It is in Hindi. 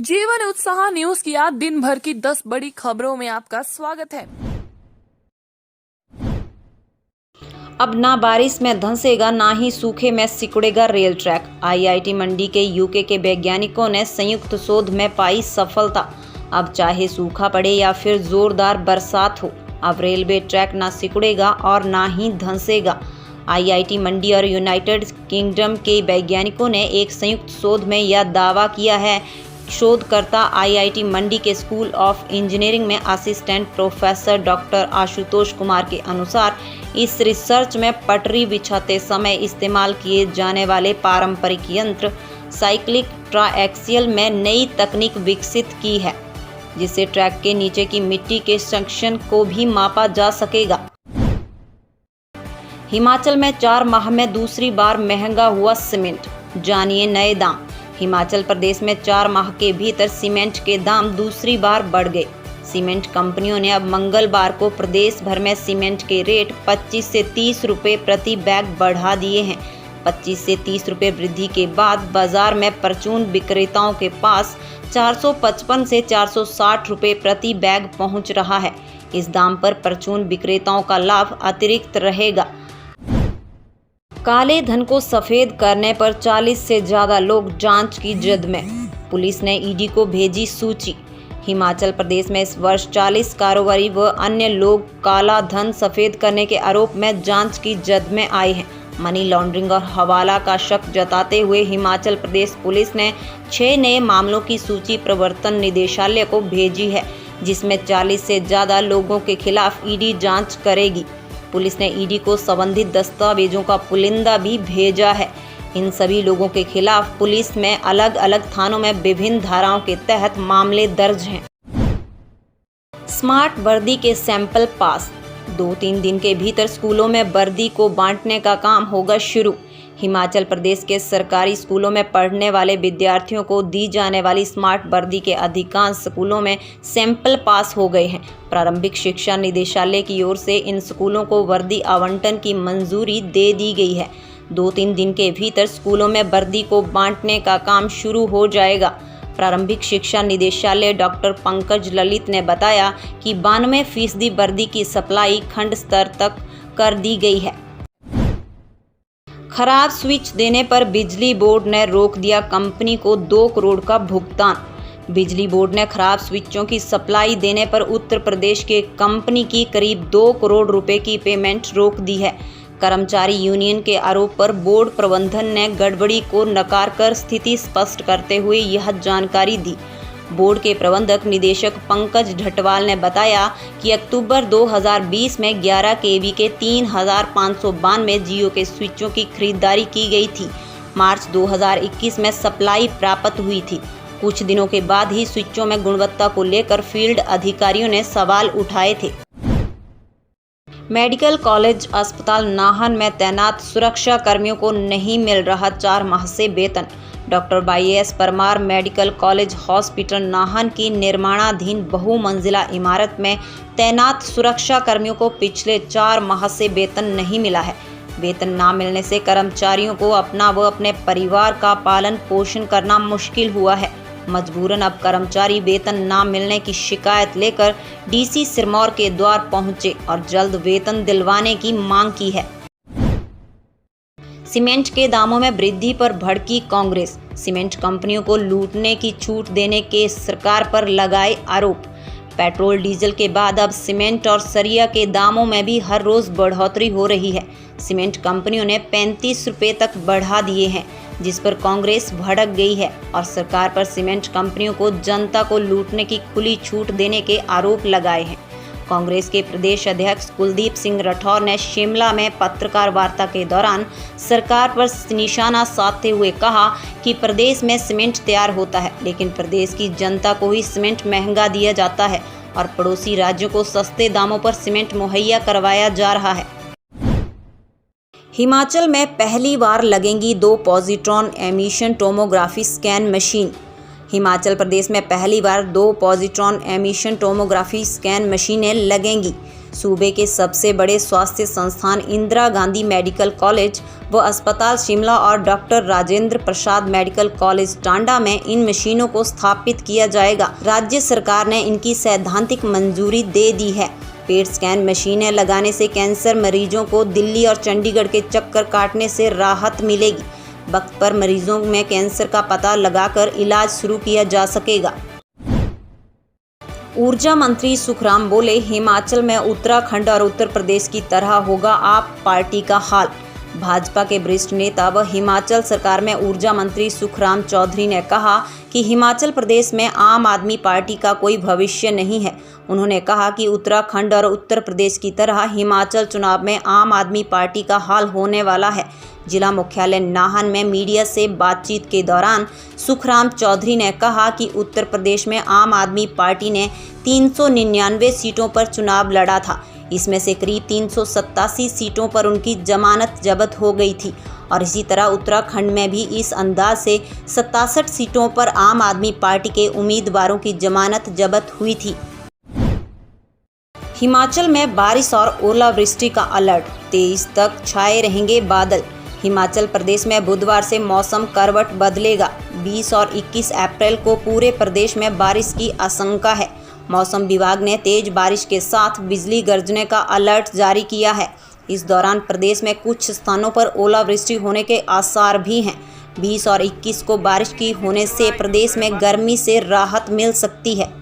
जीवन उत्साह न्यूज की आज दिन भर की 10 बड़ी खबरों में आपका स्वागत है। अब ना बारिश में धंसेगा ना ही सूखे में सिकुड़ेगा रेल ट्रैक। आईआईटी मंडी के यूके के वैज्ञानिकों ने संयुक्त शोध में पाई सफलता। अब चाहे सूखा पड़े या फिर जोरदार बरसात हो, अब रेलवे ट्रैक ना सिकुड़ेगा और ना ही धंसेगा। आईआईटी मंडी और यूनाइटेड किंगडम के वैज्ञानिकों ने एक संयुक्त शोध में यह दावा किया है। शोधकर्ता आईआईटी मंडी के स्कूल ऑफ इंजीनियरिंग में assistant professor doctor Ashutosh Kumar के अनुसार इस रिसर्च में पटरी बिछाते समय इस्तेमाल किए जाने वाले पारंपरिक यंत्र साइक्लिक ट्राएक्सियल में नई तकनीक विकसित की है, जिससे ट्रैक के नीचे की मिट्टी के सेक्शन को भी मापा जा सकेगा। हिमाचल में 4 माह में दूसरी बार महंगा हुआ सीमेंट, जानिए नए दाम। हिमाचल प्रदेश में 4 माह के भीतर सीमेंट के दाम दूसरी बार बढ़ गए। सीमेंट कंपनियों ने अब मंगलवार को प्रदेश भर में सीमेंट के रेट 25 से 30 रुपये प्रति बैग बढ़ा दिए हैं। 25 से 30 रुपये वृद्धि के बाद बाजार में परचून विक्रेताओं के पास 455 से 460 रुपये प्रति बैग पहुंच रहा है। इस दाम पर परचून विक्रेताओं का लाभ अतिरिक्त रहेगा। काले धन को सफेद करने पर 40 से ज्यादा लोग जांच की जद में। पुलिस ने ईडी को भेजी सूची। हिमाचल प्रदेश में इस वर्ष 40 कारोबारी व अन्य लोग काला धन सफेद करने के आरोप में जांच की जद में आए हैं। मनी लॉन्ड्रिंग और हवाला का शक जताते हुए हिमाचल प्रदेश पुलिस ने 6 नए मामलों की सूची प्रवर्तन निदेशालय को भेजी है, जिसमें 40 से ज्यादा लोगों के खिलाफ ईडी जांच करेगी। पुलिस ने ईडी को संबंधित दस्तावेजों का पुलिंदा भी भेजा है। इन सभी लोगों के खिलाफ पुलिस में अलग अलग थानों में विभिन्न धाराओं के तहत मामले दर्ज हैं। स्मार्ट वर्दी के सैंपल पास। 2-3 दिन के भीतर स्कूलों में वर्दी को बांटने का काम होगा शुरू। हिमाचल प्रदेश के सरकारी स्कूलों में पढ़ने वाले विद्यार्थियों को दी जाने वाली स्मार्ट वर्दी के अधिकांश स्कूलों में सैंपल पास हो गए हैं। प्रारंभिक शिक्षा निदेशालय की ओर से इन स्कूलों को वर्दी आवंटन की मंजूरी दे दी गई है। 2-3 दिन के भीतर स्कूलों में वर्दी को बांटने का काम शुरू हो जाएगा। प्रारंभिक शिक्षा निदेशालय डॉक्टर पंकज ललित ने बताया कि 92% वर्दी की सप्लाई खंड स्तर तक कर दी गई है। खराब स्विच देने पर बिजली बोर्ड ने रोक दिया कंपनी को 2 करोड़ का भुगतान। बिजली बोर्ड ने खराब स्विचों की सप्लाई देने पर उत्तर प्रदेश के कंपनी की करीब 2 करोड़ रुपए की पेमेंट रोक दी है। कर्मचारी यूनियन के आरोप पर बोर्ड प्रबंधन ने गड़बड़ी को नकार कर स्थिति स्पष्ट करते हुए यह जानकारी दी। बोर्ड के प्रबंधक निदेशक पंकज ढटवाल ने बताया कि अक्टूबर 2020 में 11 केवी के 3592 जियो के स्विचों की खरीदारी की गई थी। मार्च 2021 में सप्लाई प्राप्त हुई थी। कुछ दिनों के बाद ही स्विचों में गुणवत्ता को लेकर फील्ड अधिकारियों ने सवाल उठाए थे। मेडिकल कॉलेज अस्पताल नाहन में तैनात सुरक्षा कर्मियों को नहीं मिल रहा 4 माह से वेतन। Doctor Y S. Parmar medical college hospital Nahan की निर्माणाधीन बहुमंजिला इमारत में तैनात सुरक्षा कर्मियों को पिछले 4 माह से वेतन नहीं मिला है। वेतन न मिलने से कर्मचारियों को अपना व अपने परिवार का पालन पोषण करना मुश्किल हुआ है। मजबूरन अब कर्मचारी वेतन न मिलने की शिकायत लेकर डीसी सिरमौर के द्वार पहुंचे और जल्द वेतन दिलवाने की मांग की है। सीमेंट के दामों में वृद्धि पर भड़की कांग्रेस। सीमेंट कंपनियों को लूटने की छूट देने के सरकार पर लगाए आरोप। पेट्रोल डीजल के बाद अब सीमेंट और सरिया के दामों में भी हर रोज बढ़ोतरी हो रही है। सीमेंट कंपनियों ने 35 रुपये तक बढ़ा दिए हैं, जिस पर कांग्रेस भड़क गई है और सरकार पर सीमेंट कंपनियों को जनता को लूटने की खुली छूट देने के आरोप लगाए हैं। कांग्रेस के प्रदेश अध्यक्ष कुलदीप सिंह राठौर ने शिमला में पत्रकार वार्ता के दौरान सरकार पर निशाना साधते हुए कहा कि प्रदेश में सीमेंट तैयार होता है, लेकिन प्रदेश की जनता को ही सीमेंट महंगा दिया जाता है और पड़ोसी राज्यों को सस्ते दामों पर सीमेंट मुहैया करवाया जा रहा है। हिमाचल में पहली बार लगेंगी 2 positron emission tomography scan machine. Himachal Pradesh में पहली बार 2 पॉजिट्रॉन एमिशन टोमोग्राफी स्कैन मशीनें लगेंगी। सूबे के सबसे बड़े स्वास्थ्य संस्थान इंदिरा गांधी मेडिकल कॉलेज व अस्पताल शिमला और doctor Rajendra Prasad medical college Tanda में इन मशीनों को स्थापित किया जाएगा। राज्य सरकार ने इनकी सैद्धांतिक मंजूरी दे दी है। पेट स्कैन मशीनें लगाने से कैंसर मरीजों को दिल्ली और चंडीगढ़ के चक्कर काटने से राहत मिलेगी। वक्त पर मरीजों में कैंसर का पता लगाकर इलाज शुरू किया जा सकेगा। ऊर्जा मंत्री सुखराम बोले, हिमाचल में उत्तराखंड और उत्तर प्रदेश की तरह होगा आप पार्टी का हाल। भाजपा के वरिष्ठ नेता व हिमाचल सरकार में ऊर्जा मंत्री सुखराम चौधरी ने कहा कि हिमाचल प्रदेश में आम आदमी पार्टी का कोई भविष्य नहीं है। उन्होंने कहा कि उत्तराखंड और उत्तर प्रदेश की तरह हिमाचल चुनाव में आम आदमी पार्टी का हाल होने वाला है। जिला मुख्यालय नाहन में मीडिया से बातचीत के दौरान सुखराम चौधरी ने कहा कि उत्तर प्रदेश में आम आदमी पार्टी ने 399 सीटों पर चुनाव लड़ा था। इसमें से करीब 387 सीटों पर उनकी जमानत जब्त हो गई थी और इसी तरह उत्तराखंड में भी इस अंदाज से 67 सीटों पर आम आदमी पार्टी के उम्मीदवारों की जमानत जब्त हुई थी। हिमाचल में बारिश और ओलावृष्टि का अलर्ट, 23 तक छाए रहेंगे बादल। हिमाचल प्रदेश में बुधवार से मौसम करवट बदलेगा। 20 और 21 अप्रैल को पूरे प्रदेश में बारिश की आशंका है। मौसम विभाग ने तेज बारिश के साथ बिजली गरजने का अलर्ट जारी किया है। इस दौरान प्रदेश में कुछ स्थानों पर ओलावृष्टि होने के आसार भी हैं। 20 और 21 को बारिश की होने से प्रदेश में गर्मी से राहत मिल सकती है।